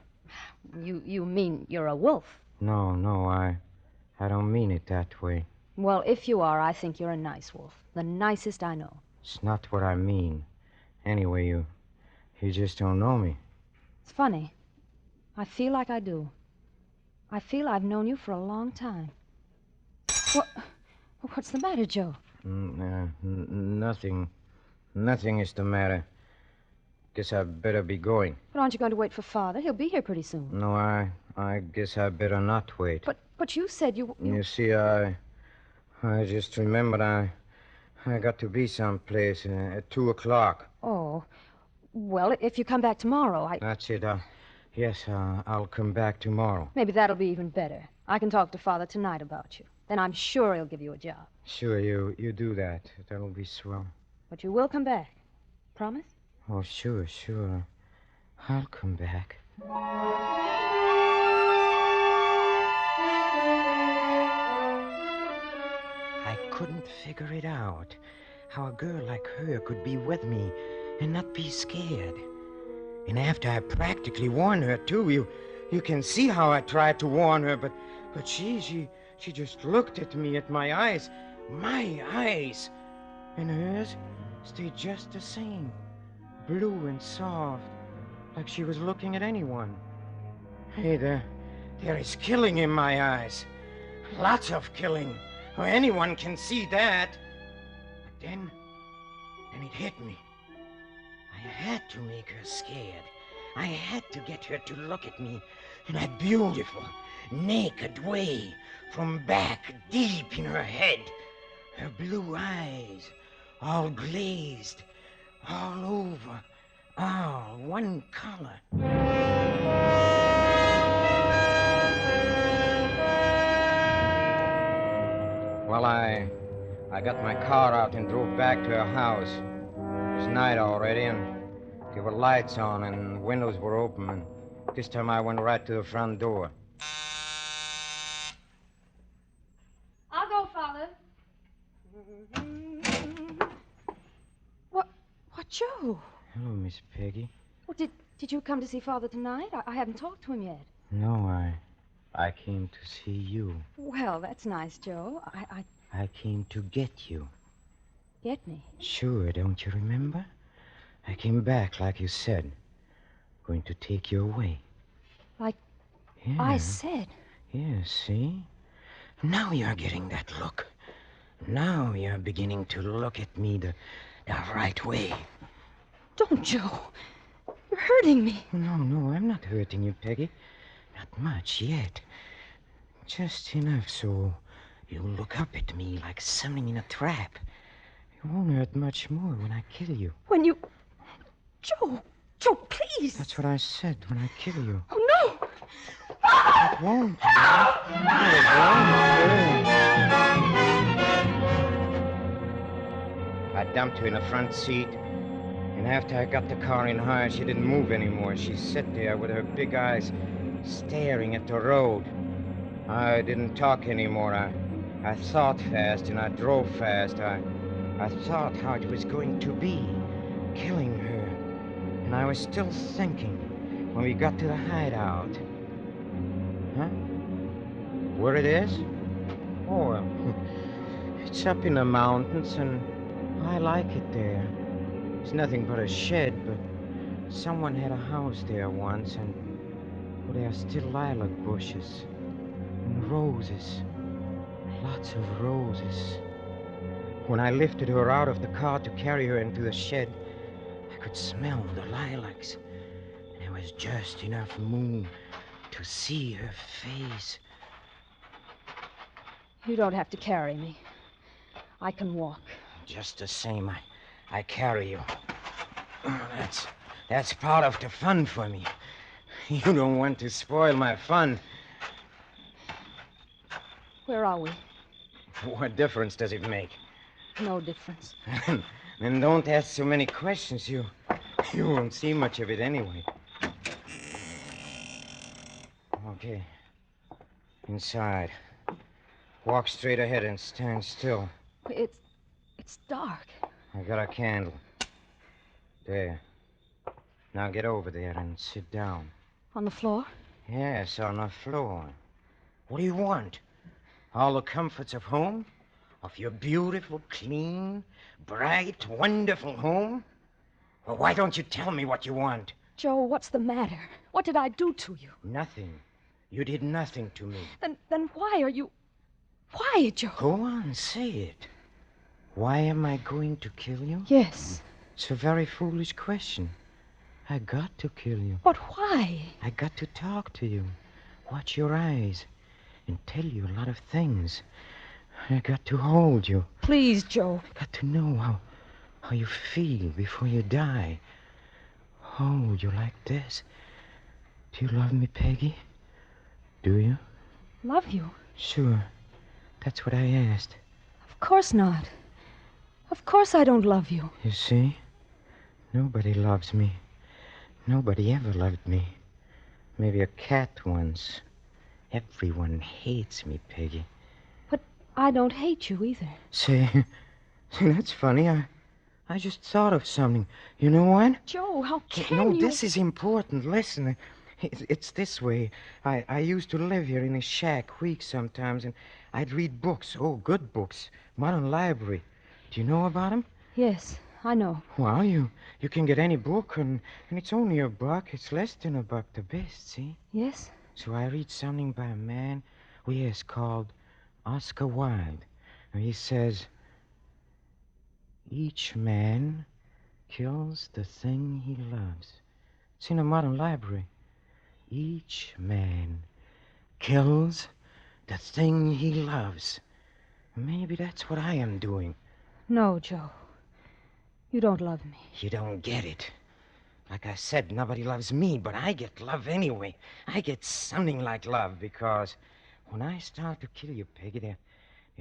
You mean you're a wolf? No, I don't mean it that way. Well, if you are, I think you're a nice wolf. The nicest I know. It's not what I mean. Anyway, you just don't know me. It's funny. I feel like I do. I feel I've known you for a long time. What's the matter, Joe? Nothing. Nothing is the matter. Guess I better be going. But aren't you going to wait for Father? He'll be here pretty soon. No, I guess I better not wait. But you said you... You see, I just remembered I got to be someplace at 2 o'clock. Oh. Well, if you come back tomorrow, That's it. Yes, I'll come back tomorrow. Maybe that'll be even better. I can talk to Father tonight about you. Then I'm sure he'll give you a job. Sure, you do that. That'll be swell. But you will come back. Promise? Oh, sure. I'll come back. I couldn't figure it out. How a girl like her could be with me and not be scared. And after I practically warned her, too, you can see how I tried to warn her, but she just looked at me, at my eyes. My eyes! And hers stayed just the same. Blue and soft, like she was looking at anyone. Hey, there is killing in my eyes. Lots of killing. Well, anyone can see that. But then it hit me. I had to make her scared. I had to get her to look at me in that beautiful, naked way, from back deep in her head. Her blue eyes, all glazed, all over, all one color. Well, I got my car out and drove back to her house. It was night already, and there were lights on, and windows were open, and this time I went right to the front door. I'll go, Father. What, Joe? Hello, Miss Peggy. Well, did you come to see Father tonight? I haven't talked to him yet. No, I came to see you. Well, that's nice, Joe. I came to get you. Get me? Sure, don't you remember? I came back, like you said. Going to take you away. Like Yeah. I said. Yeah, see? Now you're getting that look. Now you're beginning to look at me the right way. Don't, Joe. You're hurting me. No, I'm not hurting you, Peggy. Not much yet. Just enough so you look up at me like something in a trap. You won't hurt much more when I kill you. When you... Joe, please. That's what I said, when I kill you. Oh, no. It won't. I dumped her in the front seat, and after I got the car in high, she didn't move anymore. She sat there with her big eyes staring at the road. I didn't talk anymore. I thought fast, and I drove fast. I thought how it was going to be, killing her. And I was still thinking when we got to the hideout. Huh? Where it is? Oh, well, it's up in the mountains, and I like it there. It's nothing but a shed, but someone had a house there once, and there are still lilac bushes and roses. Lots of roses. When I lifted her out of the car to carry her into the shed, I could smell the lilacs. And there was just enough moon to see her face. You don't have to carry me. I can walk. Just the same, I carry you. That's part of the fun for me. You don't want to spoil my fun. Where are we? What difference does it make? No difference. Then don't ask so many questions. You won't see much of it anyway. Okay. Inside. Walk straight ahead and stand still. It's dark. I got a candle. There. Now get over there and sit down. On the floor? Yes, on the floor. What do you want? All the comforts of home? Of your beautiful, clean, bright, wonderful home? Well, why don't you tell me what you want? Joe, what's the matter? What did I do to you? Nothing. You did nothing to me. Then why are you... Why, Joe? Go on, say it. Why am I going to kill you? Yes. It's a very foolish question. I got to kill you. But why? I got to talk to you, watch your eyes, and tell you a lot of things. I got to hold you. Please, Joe. I got to know how you feel before you die. Hold you like this. Do you love me, Peggy? Do you? Love you? Sure. That's what I asked. Of course not. Of course I don't love you. You see? Nobody loves me. Nobody ever loved me. Maybe a cat once. Everyone hates me, Peggy. But I don't hate you either. See, that's funny. I just thought of something. You know what? Joe, how can you... No, this is important. Listen, it's this way. I used to live here in a shack weeks sometimes, and I'd read books. Oh, good books. Modern library. Do you know about them? Yes, I know. Well, you can get any book, and it's only $1. It's less than $1 the best, see? Yes? So I read something by a man, yes, called Oscar Wilde. And he says, each man kills the thing he loves. It's in a modern library. Each man kills the thing he loves. Maybe that's what I am doing. No, Joe. You don't love me. You don't get it. Like I said, nobody loves me, but I get love anyway. I get something like love, because when I start to kill you, Peggy, there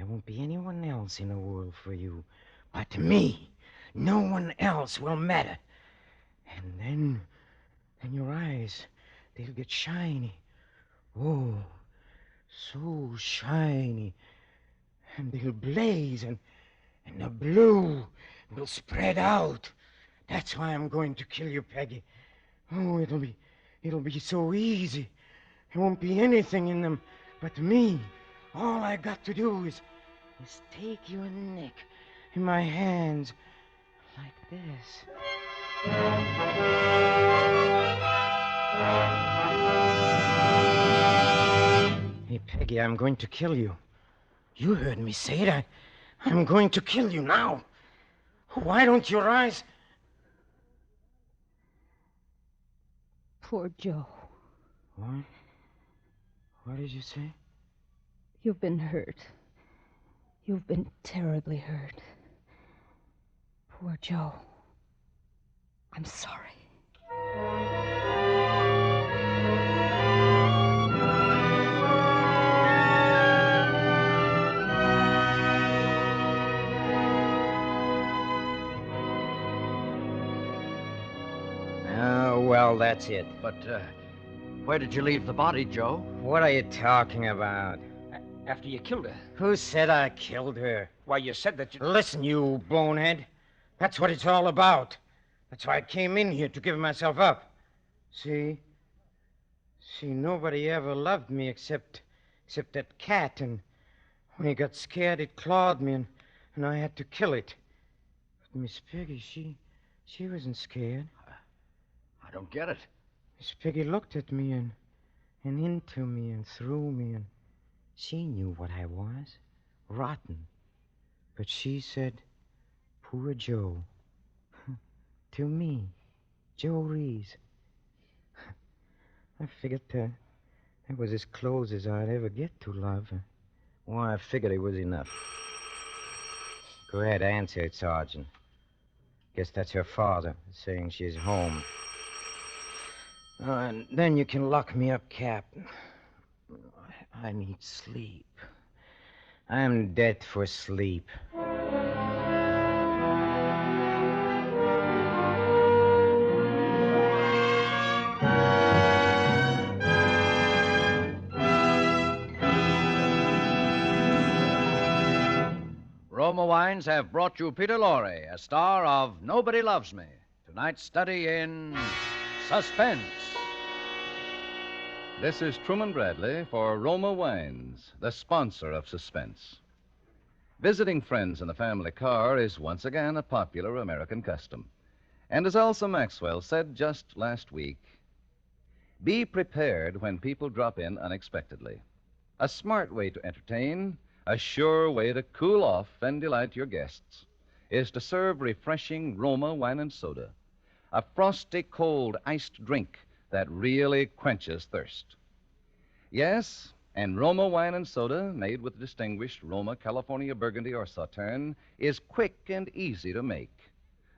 won't be anyone else in the world for you but me. No one else will matter. And then your eyes, they'll get shiny. Oh, so shiny. And they'll blaze, and the blue will spread out. That's why I'm going to kill you, Peggy. Oh, it'll be so easy. There won't be anything in them but me. All I got to do is take your neck in my hands like this. Hey, Peggy, I'm going to kill you. You heard me say it. I'm going to kill you now. Why don't you rise? Poor Joe. What? What did you say? You've been hurt. You've been terribly hurt. Poor Joe. I'm sorry. Oh, well, that's it. But, where did you leave the body, Joe? What are you talking about? After you killed her. Who said I killed her? Why, you said that you... Listen, you bonehead. That's what it's all about. That's why I came in here, to give myself up. See, nobody ever loved me except that cat, and when he got scared, it clawed me, and I had to kill it. But Miss Peggy, she wasn't scared. I don't get it. Miss Peggy looked at me and into me and through me, and she knew what I was. Rotten. But she said, poor Joe. To me, Joe Reese. I figured that was as close as I'd ever get to love. Well, I figured it was enough. Go ahead, answer it, Sergeant. Guess that's her father saying she's home. And then you can lock me up, Captain. I need sleep. I'm dead for sleep. Roma Wines have brought you Peter Lorre, a star of Nobody Loves Me. Tonight's study in Suspense. This is Truman Bradley for Roma Wines, the sponsor of Suspense. Visiting friends in the family car is once again a popular American custom. And as Elsa Maxwell said just last week, be prepared when people drop in unexpectedly. A smart way to entertain, a sure way to cool off and delight your guests, is to serve refreshing Roma wine and soda, a frosty, cold, iced drink that really quenches thirst. Yes, and Roma wine and soda, made with distinguished Roma California Burgundy or Sauterne, is quick and easy to make.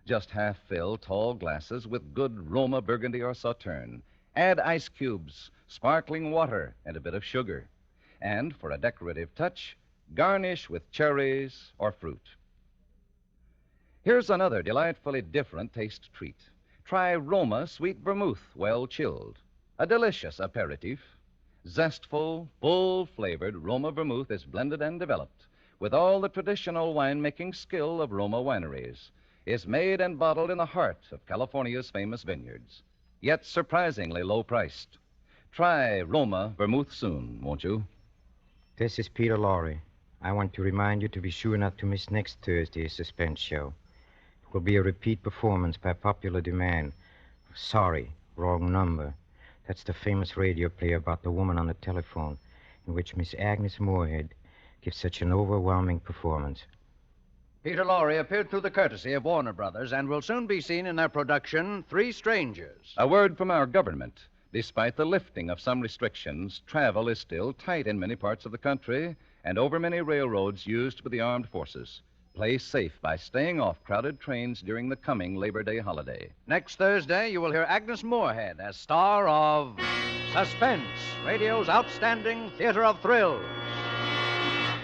Just half-fill tall glasses with good Roma Burgundy or Sauterne. Add ice cubes, sparkling water, and a bit of sugar. And for a decorative touch, garnish with cherries or fruit. Here's another delightfully different taste treat. Try Roma Sweet Vermouth, well chilled. A delicious aperitif. Zestful, full-flavored Roma Vermouth is blended and developed with all the traditional winemaking skill of Roma wineries. Is made and bottled in the heart of California's famous vineyards, yet surprisingly low-priced. Try Roma Vermouth soon, won't you? This is Peter Lorre. I want to remind you to be sure not to miss next Thursday's Suspense show. It will be a repeat performance by popular demand. Sorry, wrong number. That's the famous radio play about the woman on the telephone, in which Miss Agnes Moorehead gives such an overwhelming performance. Peter Lorre appeared through the courtesy of Warner Brothers and will soon be seen in their production, Three Strangers. A word from our government. Despite the lifting of some restrictions, travel is still tight in many parts of the country and over many railroads used by the armed forces. Play safe by staying off crowded trains during the coming Labor Day holiday. Next Thursday, you will hear Agnes Moorehead as star of Suspense, radio's outstanding theater of thrills.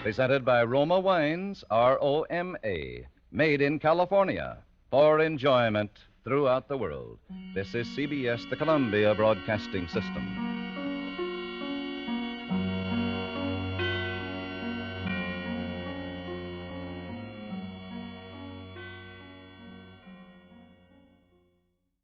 Presented by Roma Wines, R-O-M-A, made in California for enjoyment throughout the world. This is CBS, the Columbia Broadcasting System.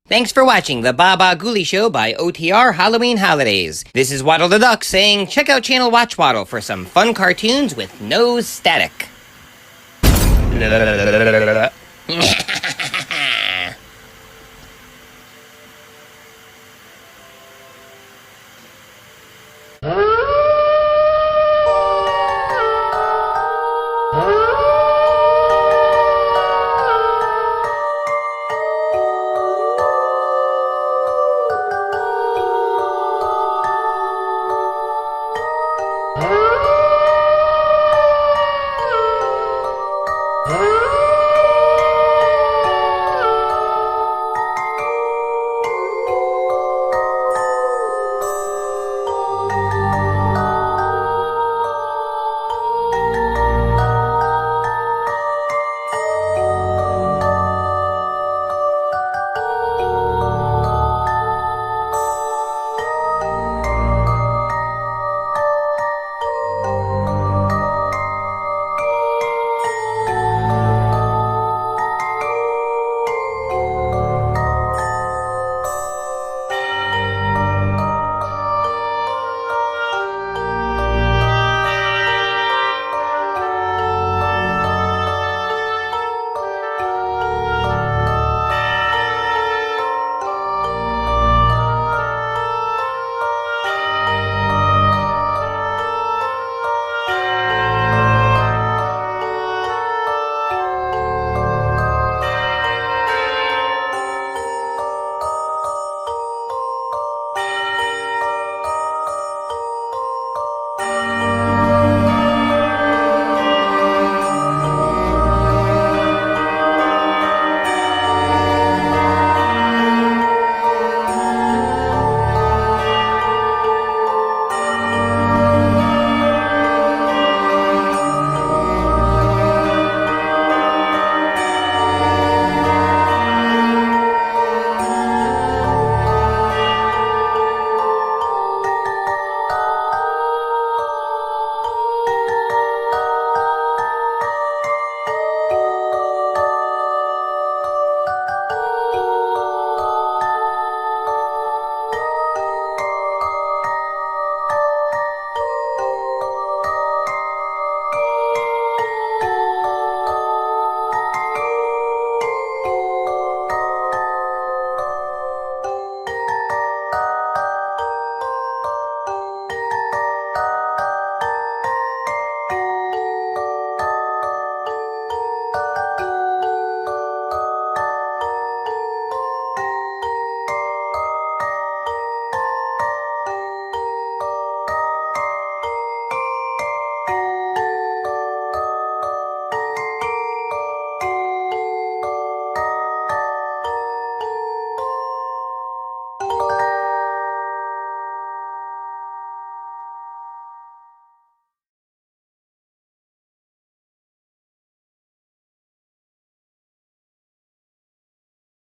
Thanks for watching the Bah Ghoulie Show by OTR Halloween Holidays. This is Waddle the Duck saying check out Channel Watchwaddle for some fun cartoons with no static.